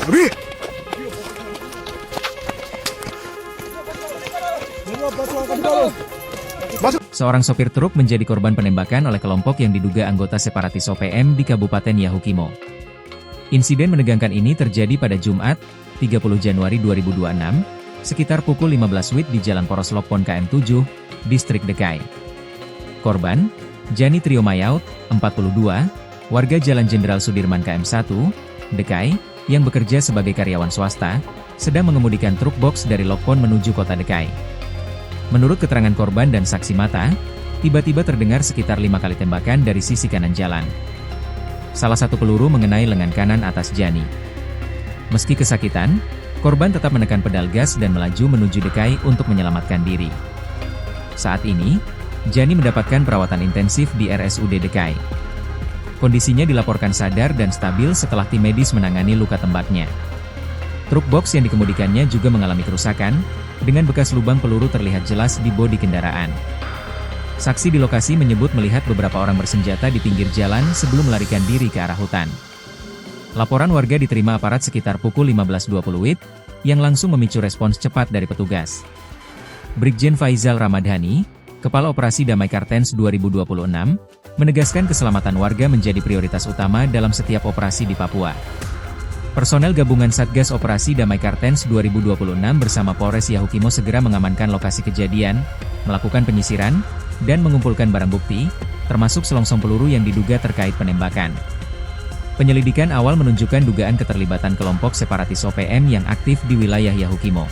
Lebih. Seorang sopir truk menjadi korban penembakan oleh kelompok yang diduga anggota separatis OPM di Kabupaten Yahukimo. Insiden menegangkan ini terjadi pada Jumat, 30 Januari 2026, sekitar pukul 15 WIB di Jalan Poros Lokpon KM7, Distrik Dekai. Korban, Jani Trio Mayaut, 42, warga Jalan Jenderal Sudirman KM1, Dekai, yang bekerja sebagai karyawan swasta, sedang mengemudikan truk box dari Lokpon menuju kota Dekai. Menurut keterangan korban dan saksi mata, tiba-tiba terdengar sekitar 5 kali tembakan dari sisi kanan jalan. Salah satu peluru mengenai lengan kanan atas Jani. Meski kesakitan, korban tetap menekan pedal gas dan melaju menuju Dekai untuk menyelamatkan diri. Saat ini, Jani mendapatkan perawatan intensif di RSUD Dekai. Kondisinya dilaporkan sadar dan stabil setelah tim medis menangani luka tembaknya. Truk box yang dikemudikannya juga mengalami kerusakan, dengan bekas lubang peluru terlihat jelas di bodi kendaraan. Saksi di lokasi menyebut melihat beberapa orang bersenjata di pinggir jalan sebelum melarikan diri ke arah hutan. Laporan warga diterima aparat sekitar pukul 15.20 WIB, yang langsung memicu respons cepat dari petugas. Brigjen Faizal Ramadhani, Kepala Operasi Damai Kartens 2026, menegaskan keselamatan warga menjadi prioritas utama dalam setiap operasi di Papua. Personel gabungan Satgas Operasi Damai Kartens 2026 bersama Polres Yahukimo segera mengamankan lokasi kejadian, melakukan penyisiran, dan mengumpulkan barang bukti, termasuk selongsong peluru yang diduga terkait penembakan. Penyelidikan awal menunjukkan dugaan keterlibatan kelompok separatis OPM yang aktif di wilayah Yahukimo.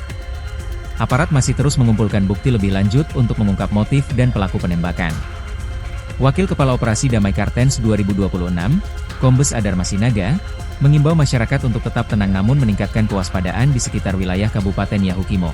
Aparat masih terus mengumpulkan bukti lebih lanjut untuk mengungkap motif dan pelaku penembakan. Wakil Kepala Operasi Damai Kartens 2026, Kombes Adar Masinaga, mengimbau masyarakat untuk tetap tenang namun meningkatkan kewaspadaan di sekitar wilayah Kabupaten Yahukimo.